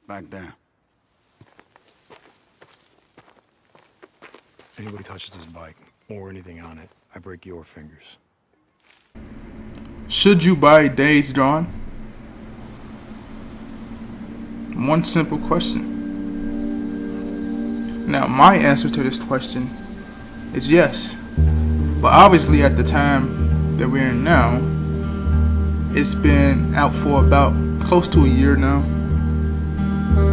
Back there. Anybody touches this bike or anything on it, I break your fingers. Should you buy Days Gone? One simple question. Now, my answer to this question is yes. But obviously, at the time that we're in now, it's been out for about close to a year now.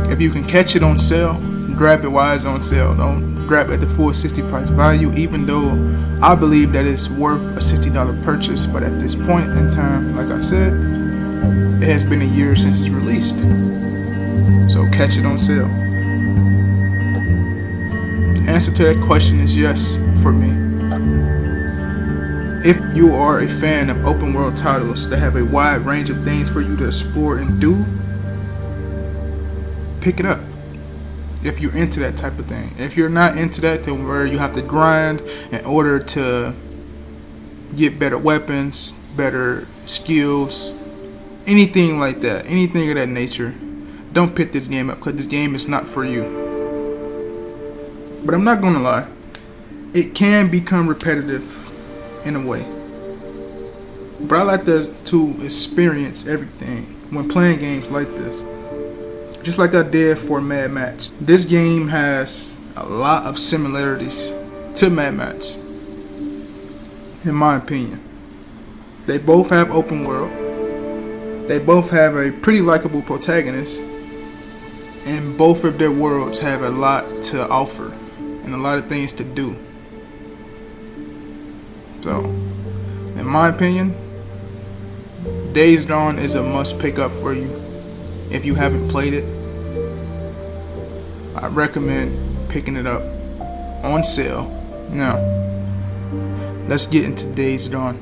If you can catch it on sale, grab it while it's on sale. Don't grab it at the full 60 price value, even though I believe that it's worth a $60 purchase. But at this point in time, like I said, it has been a year since it's released. So catch it on sale. The answer to that question is yes for me. If you are a fan of open world titles that have a wide range of things for you to explore and do, pick it up. If you're into that type of thing. If you're not into that, to where you have to grind in order to get better weapons, better skills, anything like that, anything of that nature, don't pick this game up, because this game is not for you. But I'm not gonna lie, it can become repetitive in a way. But I like to experience everything when playing games like this. Just like I did for Mad Max. This game has a lot of similarities to Mad Max, in my opinion. They both have open world. They both have a pretty likable protagonist. And both of their worlds have a lot to offer and a lot of things to do. So, in my opinion, Days Gone is a must pick up for you. If you haven't played it, I recommend picking it up on sale. Now, let's get into Days Gone.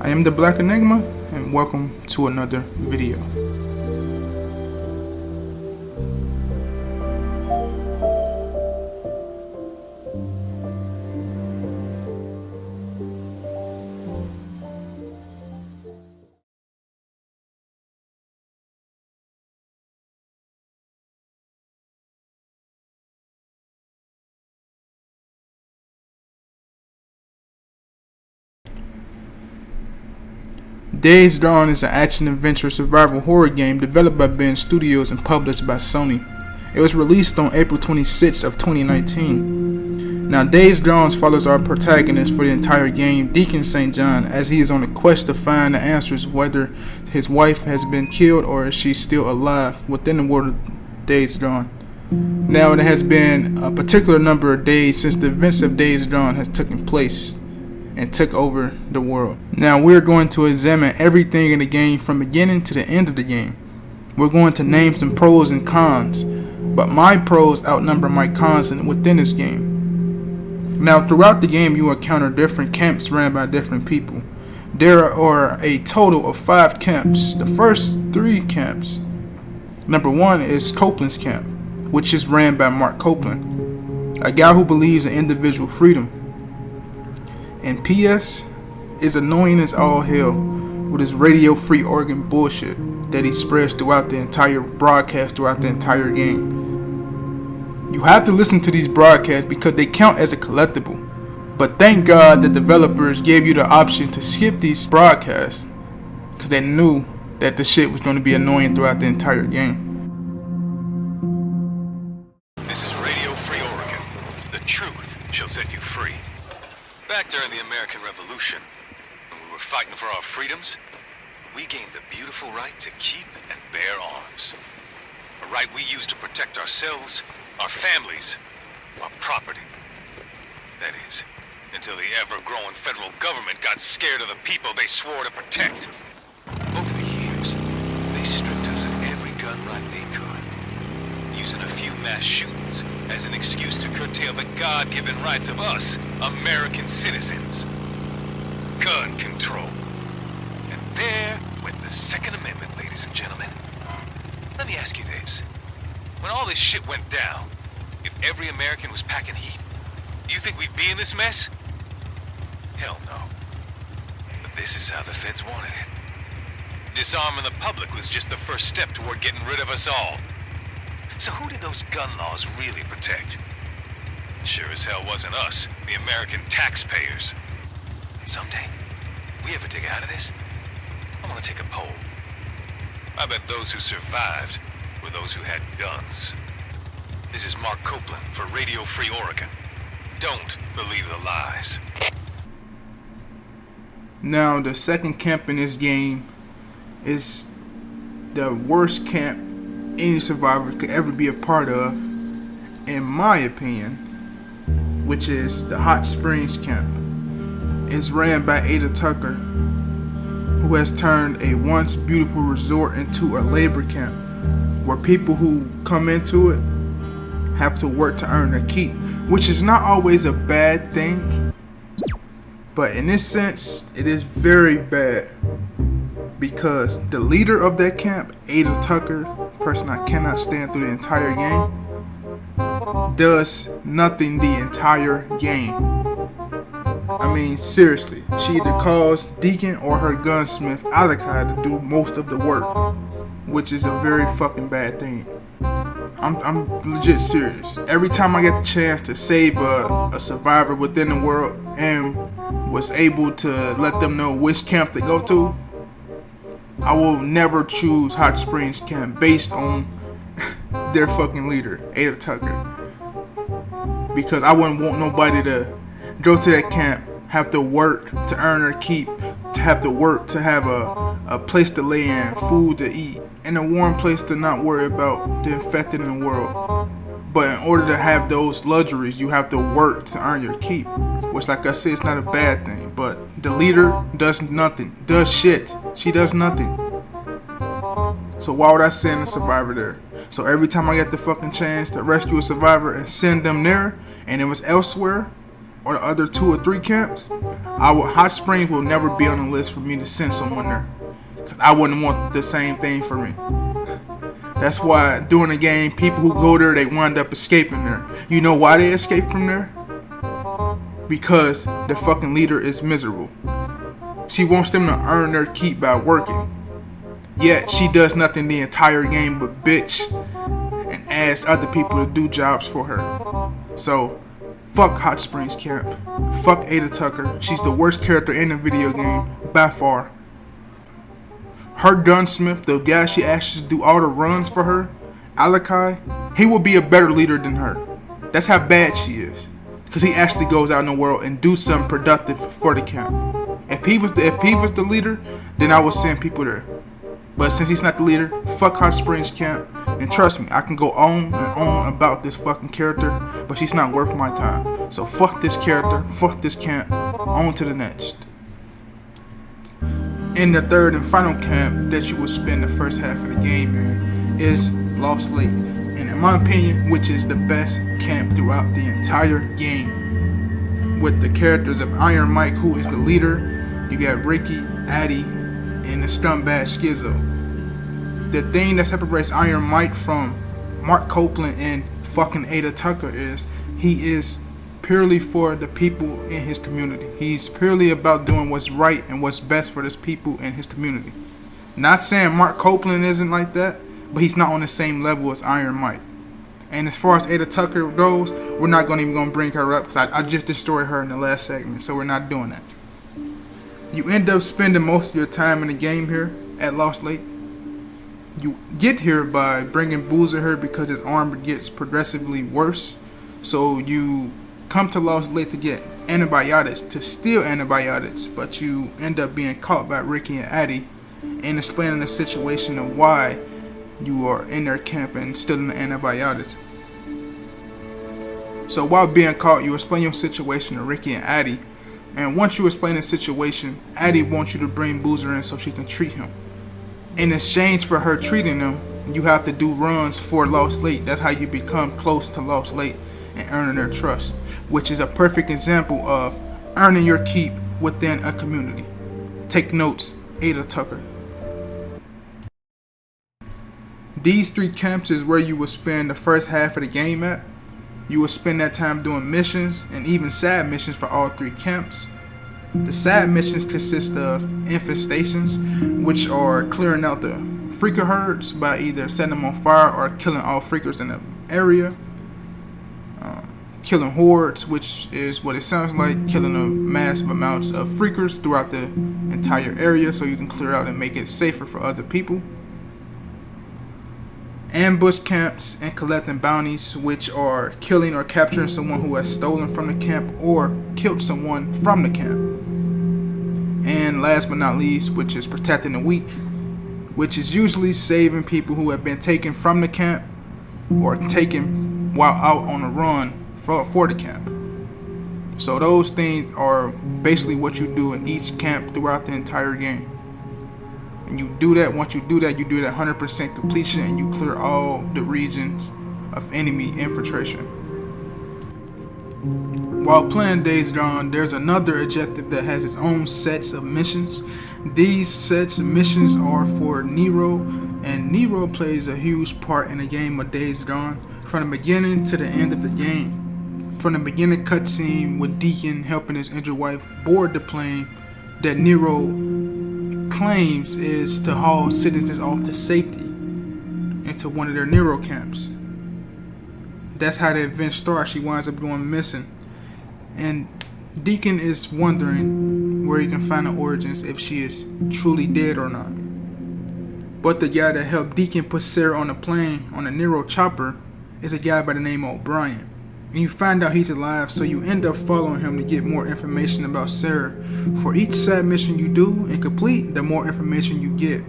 I am the Black Enigma, and welcome to another video. Days Gone is an action-adventure survival horror game developed by Ben Studios and published by Sony. It was released on April 26th of 2019. Now, Days Gone follows our protagonist for the entire game, Deacon St. John, as he is on a quest to find the answers whether his wife has been killed or is she still alive within the world of Days Gone. Now, it has been a particular number of days since the events of Days Gone has taken place and took over the world. Now we're going to examine everything in the game from beginning to the end of the game. We're going to name some pros and cons, but my pros outnumber my cons within this game. Now throughout the game you encounter different camps ran by different people. There are a total of 5 camps. The first 3 camps. Number 1 is Copeland's camp, which is ran by Mark Copeland, a guy who believes in individual freedom. And PS is annoying as all hell with his radio free organ bullshit that he spreads throughout the entire broadcast, throughout the entire game. You have to listen to these broadcasts because they count as a collectible. But thank God the developers gave you the option to skip these broadcasts, because they knew that the shit was going to be annoying throughout the entire game. This is Radio Free Oregon. The truth shall set you free. Back during the American Revolution, when we were fighting for our freedoms, we gained the beautiful right to keep and bear arms. A right we used to protect ourselves, our families, our property. That is, until the ever-growing federal government got scared of the people they swore to protect. Over the years, they stripped us of every gun right they could, using a few mass shootings as an excuse to curtail the God-given rights of us, American citizens. Gun control. And there went the Second Amendment, ladies and gentlemen. Let me ask you this. When all this shit went down, if every American was packing heat, do you think we'd be in this mess? Hell no. But this is how the feds wanted it. Disarming the public was just the first step toward getting rid of us all. So who did those gun laws really protect? Sure as hell wasn't us, the American taxpayers. Someday, we ever dig out of this, I want to take a poll. I bet those who survived were those who had guns. This is Mark Copeland for Radio Free Oregon. Don't believe the lies. Now, the second camp in this game is the worst camp any survivor could ever be a part of, in my opinion, which is the Hot Springs camp. It's ran by Ada Tucker, who has turned a once beautiful resort into a labor camp, where people who come into it have to work to earn their keep, which is not always a bad thing, but in this sense, it is very bad, because the leader of that camp, Ada Tucker, person I cannot stand through the entire game, does nothing the entire game. I mean, seriously, she either calls Deacon or her gunsmith, Alakai, to do most of the work, which is a very fucking bad thing. I'm legit serious. Every time I get the chance to save a survivor within the world and was able to let them know which camp to go to, I will never choose Hot Springs camp based on their fucking leader, Ada Tucker. Because I wouldn't want nobody to go to that camp, have to work to earn their keep, to have to work to have a place to lay in, food to eat, and a warm place to not worry about the infected in the world. But in order to have those luxuries, you have to work to earn your keep, which, like I said, is not a bad thing. But the leader does nothing, does shit. She does nothing. So why would I send a survivor there? So every time I get the fucking chance to rescue a survivor and send them there, and it was elsewhere, or the other 2 or 3 camps, Hot Springs will never be on the list for me to send someone there. Cause I wouldn't want the same thing for me. That's why during the game, people who go there, they wind up escaping there. You know why they escape from there? Because the fucking leader is miserable. She wants them to earn their keep by working. Yet she does nothing the entire game but bitch and ask other people to do jobs for her. So, fuck Hot Springs camp. Fuck Ada Tucker. She's the worst character in the video game by far. Her gunsmith, the guy she asks to do all the runs for her, Alakai, he will be a better leader than her. That's how bad she is. Because he actually goes out in the world and do something productive for the camp. If he was the leader, then I would send people there. But since he's not the leader, fuck Hot Springs camp. And trust me, I can go on and on about this fucking character, but she's not worth my time. So fuck this character, fuck this camp, on to the next. In the third and final camp that you will spend the first half of the game in is Lost Lake. And in my opinion, which is the best camp throughout the entire game. With the characters of Iron Mike, who is the leader, you got Ricky, Addie, and the scumbag Schizo. The thing that separates Iron Mike from Mark Copeland and fucking Ada Tucker is he is purely for the people in his community. He's purely about doing what's right and what's best for his people in his community. Not saying Mark Copeland isn't like that, but he's not on the same level as Iron Mike. And as far as Ada Tucker goes, we're not even going to bring her up because I just destroyed her in the last segment, so we're not doing that. You end up spending most of your time in the game here at Lost Lake. You get here by bringing Boozer here because his arm gets progressively worse. So you come to Lost Lake to get antibiotics, to steal antibiotics, but you end up being caught by Ricky and Addie and explaining the situation of why you are in their camp and stealing the antibiotics. So while being caught, you explain your situation to Ricky and Addie, and once you explain the situation, Addie wants you to bring Boozer in so she can treat him. In exchange for her treating him, you have to do runs for Lost Lake. That's how you become close to Lost Lake and earning their trust, which is a perfect example of earning your keep within a community. Take notes, Ada Tucker. These 3 camps is where you will spend the first half of the game at. You will spend that time doing missions and even side missions for all 3 camps. The side missions consist of infestations, which are clearing out the freaker herds by either setting them on fire or killing all freakers in the area. Killing hordes, which is what it sounds like, killing a massive amounts of freakers throughout the entire area so you can clear out and make it safer for other people. Ambush camps and collecting bounties, which are killing or capturing someone who has stolen from the camp or killed someone from the camp. And last but not least, which is protecting the weak, which is usually saving people who have been taken from the camp or taken while out on a run for the camp. So those things are basically what you do in each camp throughout the entire game. And you do that, once you do that 100% completion and you clear all the regions of enemy infiltration. While playing Days Gone, there's another objective that has its own sets of missions. These sets of missions are for Nero, and Nero plays a huge part in the game of Days Gone from the beginning to the end of the game. From the beginning cutscene with Deacon helping his injured wife board the plane that Nero claims is to haul citizens off to safety into one of their Nero camps. That's how the event starts. She winds up going missing, and Deacon is wondering where he can find the origins, if she is truly dead or not. But the guy that helped Deacon put Sarah on the plane on a Nero chopper is a guy by the name of O'Brien. And you find out he's alive, so you end up following him to get more information about Sarah. For each side mission you do and complete, the more information you get.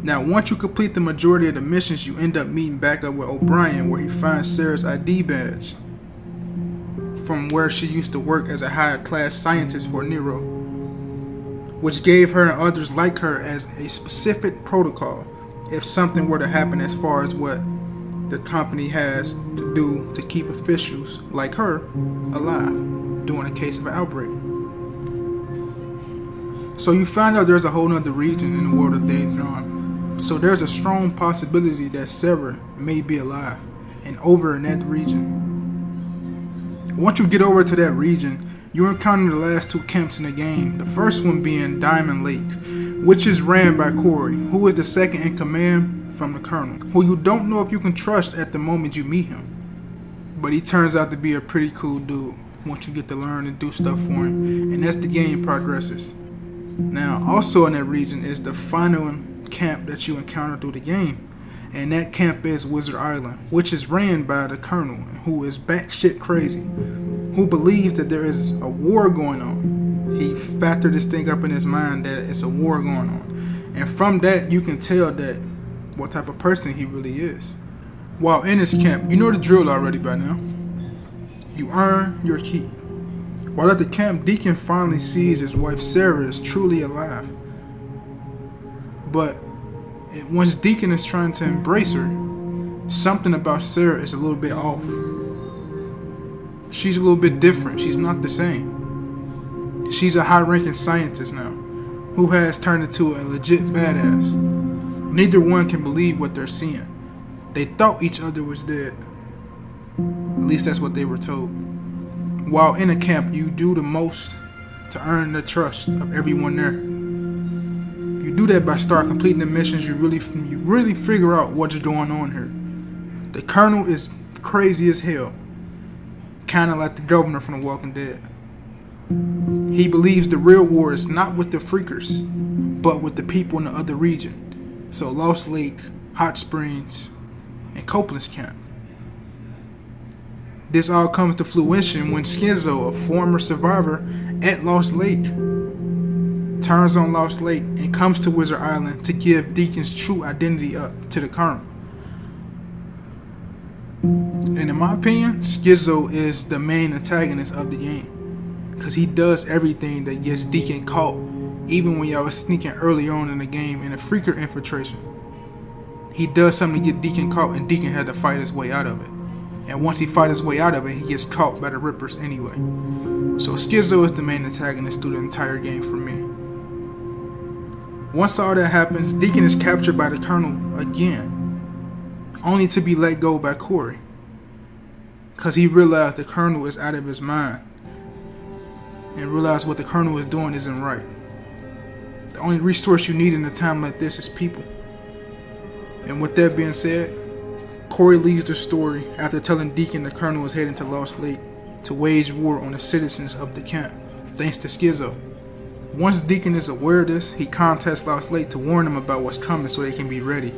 Now, once you complete the majority of the missions, you end up meeting back up with O'Brien, where he finds Sarah's ID badge from where she used to work as a higher class scientist for Nero, which gave her and others like her as a specific protocol if something were to happen, as far as what the company has to do to keep officials like her alive during a case of an outbreak. So you find out there's a whole nother region in the world of Days Gone. So there's a strong possibility that Sarah may be alive and over in that region. Once you get over to that region, you encounter the last two camps in the game. The first one being Diamond Lake, which is ran by Corey, who is the second in command from the Colonel, who you don't know if you can trust at the moment you meet him. But he turns out to be a pretty cool dude once you get to learn and do stuff for him, and as the game progresses. Now, also in that region is the final camp that you encounter through the game, and that camp is Wizard Island, which is ran by the Colonel, who is batshit crazy, who believes that there is a war going on. He factored this thing up in his mind that it's a war going on, and from that you can tell that what type of person he really is. While in his camp, you know the drill already by now. You earn your keep. While at the camp, Deacon finally sees his wife Sarah is truly alive. But once Deacon is trying to embrace her, something about Sarah is a little bit off. She's a little bit different. She's not the same. She's a high-ranking scientist now, who has turned into a legit badass. Neither one can believe what they're seeing. They thought each other was dead. At least that's what they were told. While in a camp, you do the most to earn the trust of everyone there. You do that by start completing the missions. You really figure out what's going on here. The Colonel is crazy as hell, kind of like the governor from The Walking Dead. He believes the real war is not with the freakers, but with the people in the other region. So Lost Lake, Hot Springs, and Copeland's camp. This all comes to fruition when Schizo, a former survivor at Lost Lake, turns on Lost Lake and comes to Wizard Island to give Deacon's true identity up to the Colonel. And in my opinion, Schizo is the main antagonist of the game, because he does everything that gets Deacon caught, even when y'all was sneaking early on in the game in a freaker infiltration. He does something to get Deacon caught, and Deacon had to fight his way out of it. And once he fights his way out of it, he gets caught by the Rippers anyway. So Schizo is the main antagonist through the entire game for me. Once all that happens, Deacon is captured by the Colonel again, only to be let go by Corey, because he realized the Colonel is out of his mind and realized what the Colonel is doing isn't right. The only resource you need in a time like this is people. And with that being said, Corey leaves the story after telling Deacon the Colonel is heading to Lost Lake to wage war on the citizens of the camp, thanks to Schizo. Once Deacon is aware of this, he contacts Lost Lake to warn them about what's coming so they can be ready.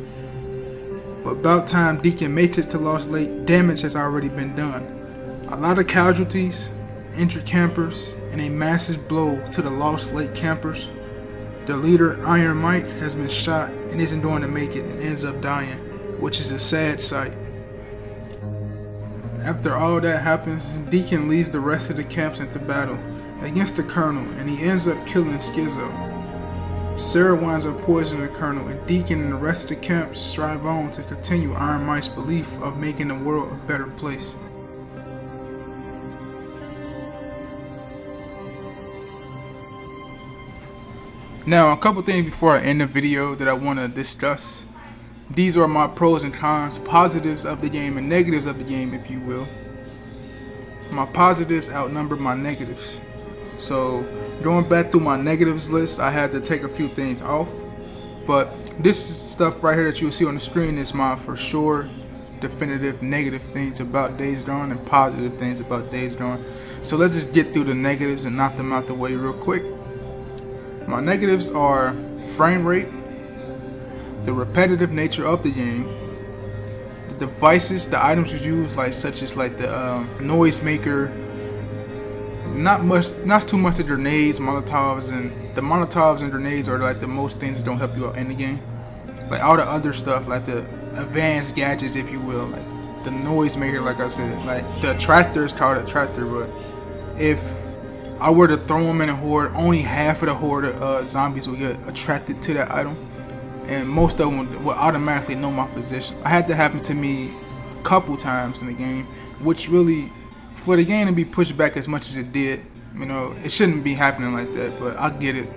But about time Deacon makes it to Lost Lake, damage has already been done. A lot of casualties, injured campers, and a massive blow to the Lost Lake campers. The leader, Iron Mike, has been shot and isn't going to make it and ends up dying, which is a sad sight. After all that happens, Deacon leads the rest of the camps into battle against the Colonel, and he ends up killing Schizo. Sarah winds up poisoning the Colonel, and Deacon and the rest of the camps strive on to continue Iron Mike's belief of making the world a better place. Now, a couple things before I end the video that I want to discuss. These are my pros and cons, positives of the game and negatives of the game, if you will. My positives outnumber my negatives. So, going back through my negatives list, I had to take a few things off. But this stuff right here that you'll see on the screen is my for sure definitive negative things about Days Gone and positive things about Days Gone. So let's just get through the negatives and knock them out the way real quick. My negatives are frame rate, the repetitive nature of the game, the devices, the items you use, such as the noise maker. Not too much the grenades, Molotovs, and the Molotovs and grenades are the most things that don't help you out in the game. All the other stuff, the advanced gadgets, if you will, the noise maker, like I said, the attractor is called attractor, but if I were to throw them in a horde, only half of the horde of zombies would get attracted to that item, and most of them would automatically know my position. I had that happen to me a couple times in the game, which really, for the game to be pushed back as much as it did, it shouldn't be happening like that, but I get it.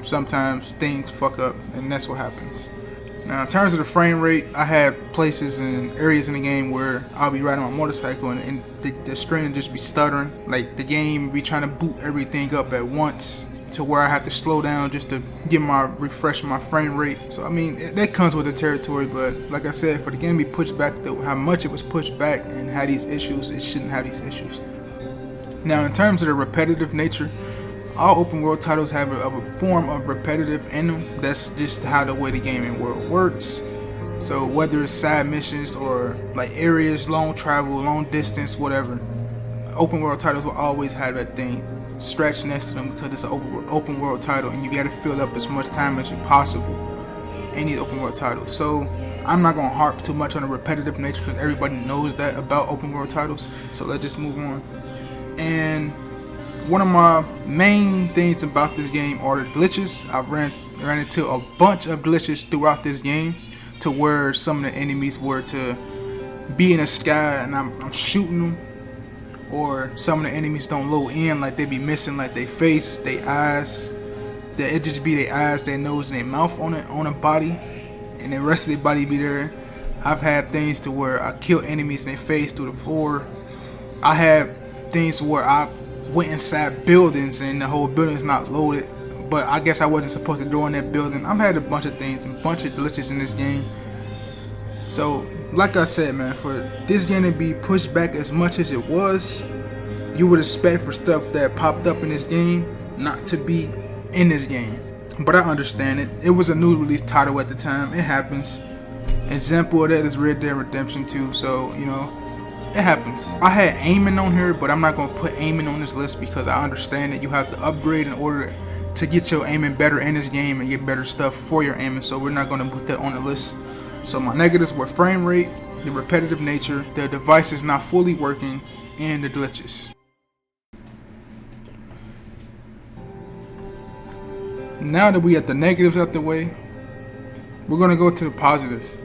Sometimes things fuck up, and that's what happens. Now, in terms of the frame rate, I had places and areas in the game where I'll be riding my motorcycle and the screen will just be stuttering. The game will be trying to boot everything up at once to where I have to slow down just to refresh my frame rate. So, that comes with the territory, but like I said, for the game to be pushed back, how much it was pushed back and had these issues, it shouldn't have these issues. Now, in terms of the repetitive nature, all open world titles have a form of repetitive in them. That's just how the way the gaming world works. So whether it's side missions or areas, long travel, long distance, whatever, open world titles will always have that thing stretched next to them because it's an open world title and you got to fill up as much time as possible in these open world titles. So I'm not going to harp too much on the repetitive nature because everybody knows that about open world titles. So let's just move on. And one of my main things about this game are the glitches. I ran into a bunch of glitches throughout this game to where some of the enemies were to be in the sky and I'm shooting them, or some of the enemies don't load in, they be missing their face, their eyes. It just be their eyes, their nose, and their mouth on a body, and the rest of their body be there. I've had things to where I kill enemies in their face through the floor. I had things where I went inside buildings and the whole building's not loaded, but I guess I wasn't supposed to go in that building. I've had a bunch of things, a bunch of glitches in this game. So like I said, man, for this game to be pushed back as much as it was, you would expect for stuff that popped up in this game not to be in this game. But I understand it. It was a new release title at the time. It happens. Example of that is Red Dead Redemption 2, so it happens. I had aiming on here, but I'm not going to put aiming on this list because I understand that you have to upgrade in order to get your aiming better in this game and get better stuff for your aiming, so we're not going to put that on the list. So my negatives were frame rate, the repetitive nature, the device is not fully working, and the glitches. Now that we got the negatives out the way, we're going to go to the positives.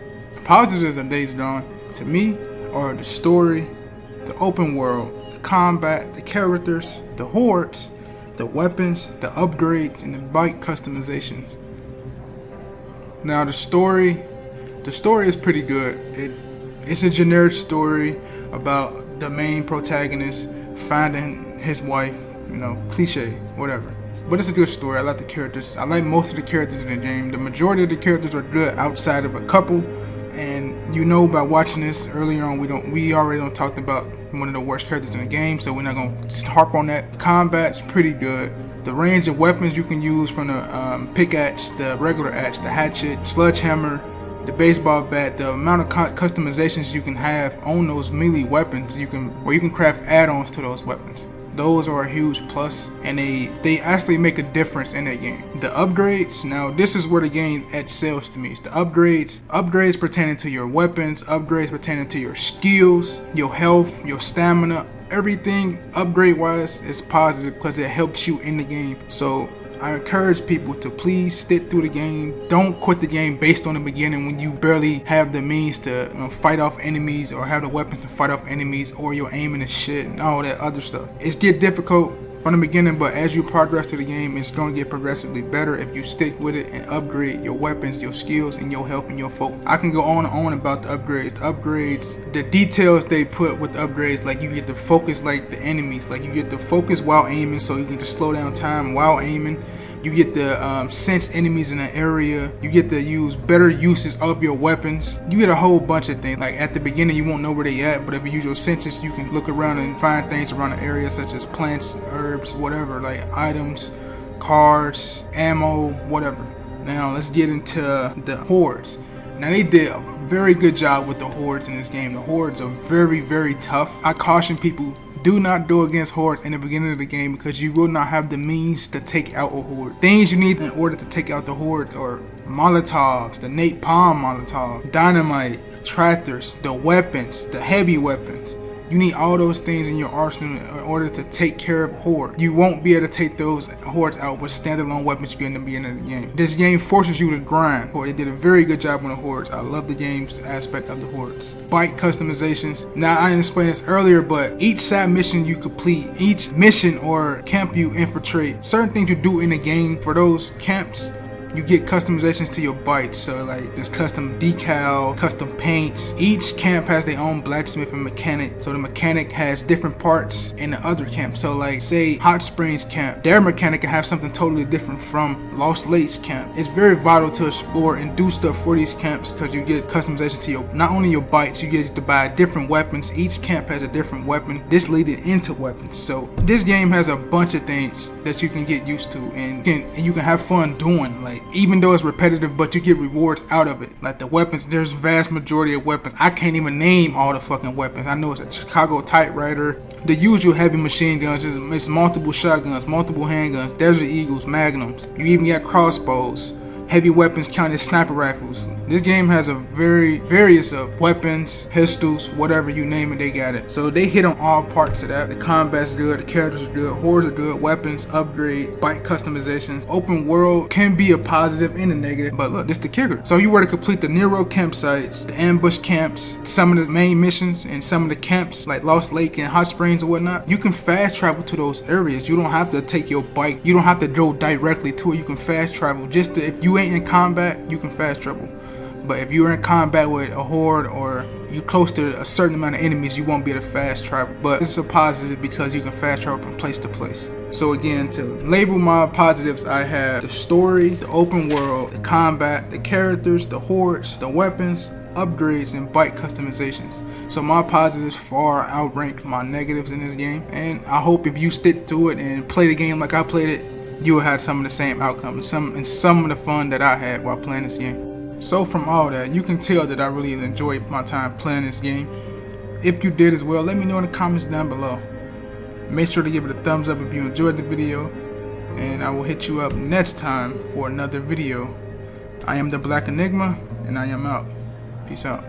Positives of Days Gone, to me, are the story, the open world, the combat, the characters, the hordes, the weapons, the upgrades, and the bike customizations. Now the story is pretty good. It's a generic story about the main protagonist finding his wife, cliche, whatever. But it's a good story. I like the characters. I like most of the characters in the game. The majority of the characters are good outside of a couple. And you know, by watching this earlier on, we already don't talked about one of the worst characters in the game, so we're not gonna harp on that. Combat's pretty good. The range of weapons you can use, from the pickaxe, the regular axe, the hatchet, sledgehammer, the baseball bat, the amount of customizations you can have on those melee weapons, you can craft add-ons to those weapons. Those are a huge plus, and they actually make a difference in that game. The upgrades, now this is where the game excels to me. It's the upgrades pertaining to your weapons, upgrades pertaining to your skills, your health, your stamina. Everything upgrade wise is positive because it helps you in the game. So I encourage people to please stick through the game. Don't quit the game based on the beginning when you barely have the means to fight off enemies, or have the weapons to fight off enemies, or you're aiming and shit and all that other stuff. It's get difficult from the beginning, but as you progress through the game, it's going to get progressively better if you stick with it and upgrade your weapons, your skills, and your health and your focus. I can go on and on about the upgrades. The details they put with the upgrades, like you get to focus like the enemies, like you get to focus while aiming, so you can just slow down time while aiming. You get to sense enemies in an area. You get to use better uses of your weapons. You get a whole bunch of things. Like at the beginning, you won't know where they at, but if you use your senses, you can look around and find things around the area, such as plants, herbs, whatever, like items, cars, ammo, whatever. Now let's get into the hordes. Now they did a very good job with the hordes in this game. The hordes are very, very tough. I caution people, do not go against hordes in the beginning of the game, because you will not have the means to take out a horde. Things you need in order to take out the hordes are Molotovs, the napalm Molotov, dynamite, tractors, the weapons, the heavy weapons. You need all those things in your arsenal in order to take care of horde. You won't be able to take those hordes out with standalone weapons you get in the beginning of the game. This game forces you to grind. They did a very good job on the hordes. I love the game's aspect of the hordes. Bike customizations. Now I didn't explain this earlier, but each side mission you complete, each mission or camp you infiltrate, certain things you do in the game for those camps, you get customizations to your bike. So like there's custom decal, custom paints. Each camp has their own blacksmith and mechanic. So the mechanic has different parts in the other camp. So like say Hot Springs camp, their mechanic can have something totally different from Lost Lakes camp. It's very vital to explore and do stuff for these camps, because you get customization to your, not only your bikes, you get to buy different weapons. Each camp has a different weapon. This leading into weapons. So this game has a bunch of things that you can get used to, and you can have fun doing. Like, even though it's repetitive, but you get rewards out of it. Like the weapons, there's vast majority of weapons. I can't even name all the fucking weapons. I know it's a Chicago typewriter, the usual heavy machine guns, it's multiple shotguns, multiple handguns, Desert Eagles, Magnums. You even got crossbows. Heavy weapons counted sniper rifles. This game has a various of weapons, pistols, whatever you name it, they got it. So they hit on all parts of that. The combat's good, the characters are good, hordes are good, weapons, upgrades, bike customizations. Open world can be a positive and a negative, but look, this the kicker. So you were to complete the Nero campsites, the ambush camps, some of the main missions, and some of the camps like Lost Lake and Hot Springs and whatnot, you can fast travel to those areas. You don't have to take your bike, you don't have to go directly to it. You can fast travel. Just to, if you ain't in combat, you can fast travel. But if you're in combat with a horde, or you close to a certain amount of enemies, you won't be able to fast travel. But it's a positive because you can fast travel from place to place. So again, to label my positives, I have the story, the open world, the combat, the characters, the hordes, the weapons, upgrades, and bike customizations. So my positives far outrank my negatives in this game, and I hope if you stick to it and play the game like I played it, you will have some of the same outcomes, some of the fun that I had while playing this game. So from all that, you can tell that I really enjoyed my time playing this game. If you did as well, let me know in the comments down below. Make sure to give it a thumbs up if you enjoyed the video, and I will hit you up next time for another video. I am the Black Enigma, and I am out. Peace out.